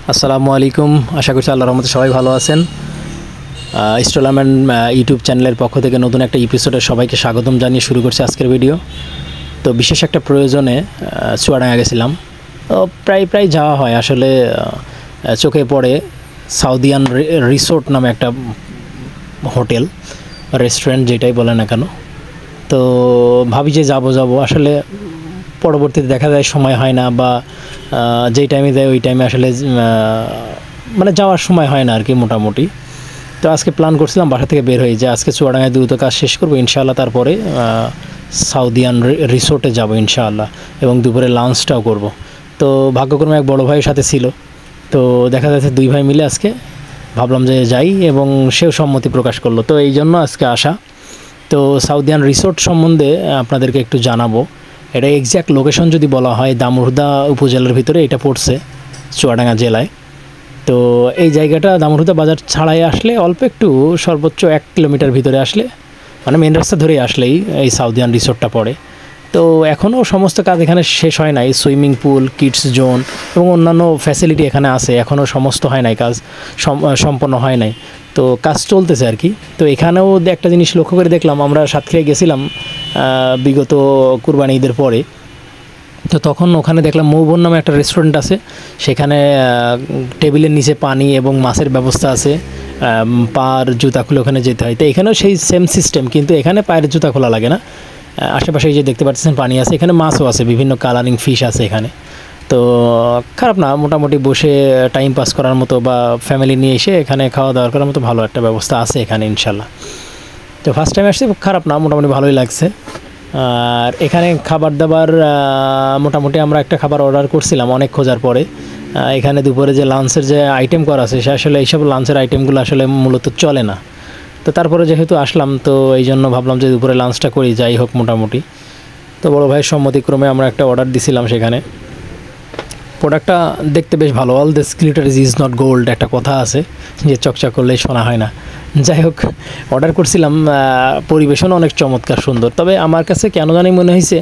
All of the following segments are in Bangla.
আসসালামু আলাইকুম। আশা করছি আল্লাহর রহমতে সবাই ভালো আছেন। স্টলারম্যান ইউটিউব চ্যানেলের পক্ষ থেকে নতুন একটা এপিসোডে সবাইকে স্বাগতম জানিয়ে শুরু করছি আজকের ভিডিও। তো বিশেষ একটা প্রয়োজনে চুয়াডাঙ্গা গেছিলাম। প্রায় যাওয়া হয়, আসলে চোখে পড়ে সাউদিয়ান রিসোর্ট নামে একটা হোটেল রেস্টুরেন্ট যেটাই বলে না কেন। তো ভাবি যে যাব আসলে পরবর্তীতে দেখা যায় সময় হয় না, বা যেই টাইমে দেয় ওই টাইমে আসলে মানে যাওয়ার সময় হয় না আর কি মোটামুটি। তো আজকে প্ল্যান করছিলাম বাসা থেকে বের হয়ে যে আজকে চুয়াডাঙ্গায় দ্রুত কাজ শেষ করবো ইনশাআল্লাহ, তারপরে সাউদিয়ান রিসোর্টে যাব ইনশাআল্লাহ, এবং দুপুরে লাঞ্চটাও করব। তো ভাগ্যক্রমে এক বড় ভাইয়ের সাথে ছিল, তো দেখা যাচ্ছে দুই ভাই মিলে আজকে ভাবলাম যে যাই, এবং সেও সম্মতি প্রকাশ করলো। তো এই জন্য আজকে আসা। তো সাউদিয়ান রিসোর্ট সম্বন্ধে আপনাদেরকে একটু জানাবো। এটা এক্স্যাক্ট লোকেশন যদি বলা হয়, দামুড়হুদা উপজেলার ভিতরে এটা পড়ছে, চুয়াডাঙ্গা জেলায়। তো এই জায়গাটা দামুড়হুদা বাজার ছাড়াই আসলে অল্প একটু, সর্বোচ্চ 1 কিলোমিটার ভিতরে আসলে, মানে মেন রাস্তা ধরে আসলেই এই সাউদিয়ান রিসোর্টটা পড়ে। তো এখনও সমস্ত কাজ এখানে শেষ হয় নাই। সুইমিং পুল, কিডস জোন এবং অন্যান্য ফ্যাসিলিটি এখানে আছে, এখনও সমস্ত হয় নাই, কাজ সম্পন্ন হয় নাই। তো কাজ চলতেছে আর কি। তো এখানেও একটা জিনিস লক্ষ্য করে দেখলাম, আমরা সাতক্ষীরায় গেছিলাম বিগত কুরবানি ঈদের পরে। তো তখন ওখানে দেখলাম মৌবন নামে একটা রেস্টুরেন্ট আছে, সেখানে টেবিলের নিচে পানি এবং মাছের ব্যবস্থা আছে। পায়ের জুতা খুলে ওখানে যেতে হয়। তো এখানেও সেই সেম সিস্টেম, কিন্তু এখানে পায়ের জুতা খোলা লাগে না। আশেপাশে যে দেখতে পাচ্ছেন পানি আছে, এখানে মাছও আছে, বিভিন্ন কালারিং ফিশ আছে এখানে। তো খারাপ না, মোটামুটি বসে টাইম পাস করার মতো বা ফ্যামিলি নিয়ে এসে এখানে খাওয়া দাওয়া করার মতো ভালো একটা ব্যবস্থা আছে এখানে ইনশাল্লাহ। তো ফার্স্ট টাইম আসছি, খারাপ না, মোটামুটি ভালোই লাগছে। আর এখানে খাবার দাবার মোটামুটি আমরা একটা খাবার অর্ডার করছিলাম অনেক খোঁজার পরে। এখানে দুপুরে যে লাঞ্চের যে আইটেম করা আছে, সে আসলে এইসব লাঞ্চের আইটেমগুলো আসলে মূলত চলে না। তো তারপরে যেহেতু আসলাম, তো এই জন্য ভাবলাম যে দুপুরে লাঞ্চটা করি, যাই হোক মোটামুটি। তো বড়ো ভাইয়ের সম্মতিক্রমে আমরা একটা অর্ডার দিছিলাম সেখানে। প্রোডাক্টটা দেখতে বেশ ভালো। All this glitter is not gold, একটা কথা আছে যে চকচক করলেই শোনা হয় না। যাই হোক, অর্ডার করছিলাম। পরিবেশন অনেক চমৎকার, সুন্দর। তবে আমার কাছে কেন জানি মনে হয়েছে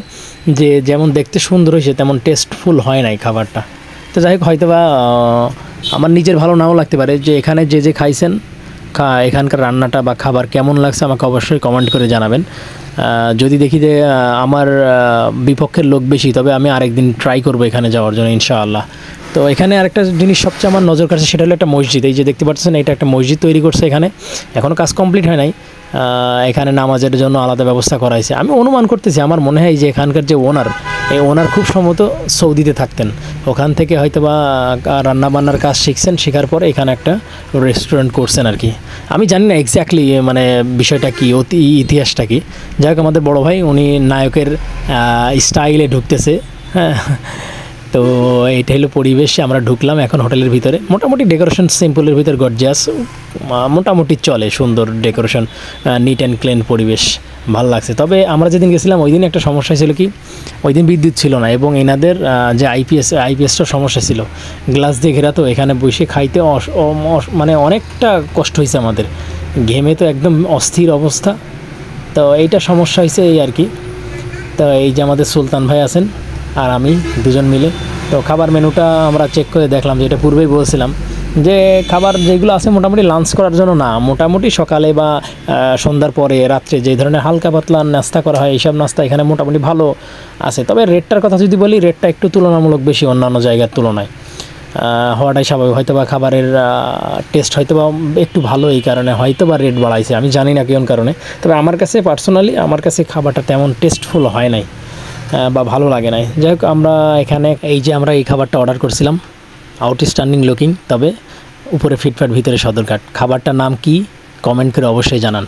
যে যেমন দেখতে সুন্দর হয়েছে তেমন টেস্টফুল হয় নাই খাবারটা। তো যাই হোক, হয়তো বা আমার নিজের ভালো নাও লাগতে পারে। যে এখানে যে খাইছেন, এখানকার রান্নাটা বা খাবার কেমন লাগছে আমাকে অবশ্যই কমেন্ট করে জানাবেন। যদি দেখি যে আমার বিপক্ষের লোক বেশি, তবে আমি আরেকদিন ট্রাই করবো এখানে যাওয়ার জন্য ইনশাআল্লাহ। তো এখানে আরেকটা জিনিস সবচেয়ে আমার নজর কাছে, সেটা হলো একটা মসজিদ। এই যে দেখতে পাচ্ছেন, এটা একটা মসজিদ তৈরি করছে এখানে, এখনও কাজ কমপ্লিট হয় নাই। এখানে নামাজের জন্য আলাদা ব্যবস্থা করা হয়েছে। আমি অনুমান করতেছি, আমার মনে হয় যে এখানকার যে ওনার, এই ওনার খুব সম্ভবত সৌদিতে থাকতেন, ওখান থেকে হয়তো বা রান্নাবান্নার কাজ শিখছেন, শেখার পরে এখানে একটা রেস্টুরেন্ট করছেন আর কি। আমি জানি না এক্স্যাক্টলি মানে বিষয়টা কি, ইতিহাসটা কি। যাই হোক, আমাদের বড় ভাই উনি নায়কের স্টাইলে ঢুকতেছে। হ্যাঁ, তো এইটা হলো পরিবেশ। আমরা ঢুকলাম এখন হোটেলের ভিতরে। মোটামুটি ডেকোরেশন সিম্পলের ভিতর গর্জিয়াস, মোটামুটি চলে, সুন্দর ডেকোরেশন, নিট অ্যান্ড ক্লিন পরিবেশ, ভালো লাগছে। তবে আমরা যেদিন গেছিলাম ওই দিন একটা সমস্যা ছিল কি, ওই দিন বিদ্যুৎ ছিল না, এবং এনাদের যে আইপিএসটার সমস্যা ছিল, গ্লাস দিয়ে ঘেরা। তো এখানে বসে খাইতে মানে অনেকটা কষ্ট হয়েছে আমাদের, ঘেমে তো একদম অস্থির অবস্থা। তো এইটা সমস্যা হয়েছে এই আর কি। তো এই যে আমাদের সুলতান ভাই আছেন আর আমি দুজন মিলে, তো খাবার মেনুটা আমরা চেক করে দেখলাম, যেটা পূর্বেই বলছিলাম যে খাবার যেগুলো আছে মোটামুটি লাঞ্চ করার জন্য না, মোটামুটি সকালে বা সন্ধ্যার পরে রাত্রে যে ধরনের হালকা পাতলা নাস্তা করা হয়, এইসব নাস্তা এখানে মোটামুটি ভালো আছে। তবে রেটটার কথা যদি বলি, রেটটা একটু তুলনামূলক বেশি অন্যান্য জায়গার তুলনায়, হওয়াটাই স্বাভাবিক। হয়তো বা খাবারের টেস্ট হয়তো বা একটু ভালো, এই কারণে হয়তো বা রেট বাড়াইছে, আমি জানি না কোন কারণে। তবে আমার কাছে পার্সোনালি, আমার কাছে খাবারটা তেমন টেস্টফুল হয় নাই বা ভালো লাগে নাই। যাই হোক, আমরা এখানে এই যে আমরা এই খাবারটা অর্ডার করছিলাম, আউটস্ট্যান্ডিং লুকিং, তবে উপরে ফিটফাট ভিতরে সদরঘাট। খাবারটার নাম কি কমেন্ট করে অবশ্যই জানান।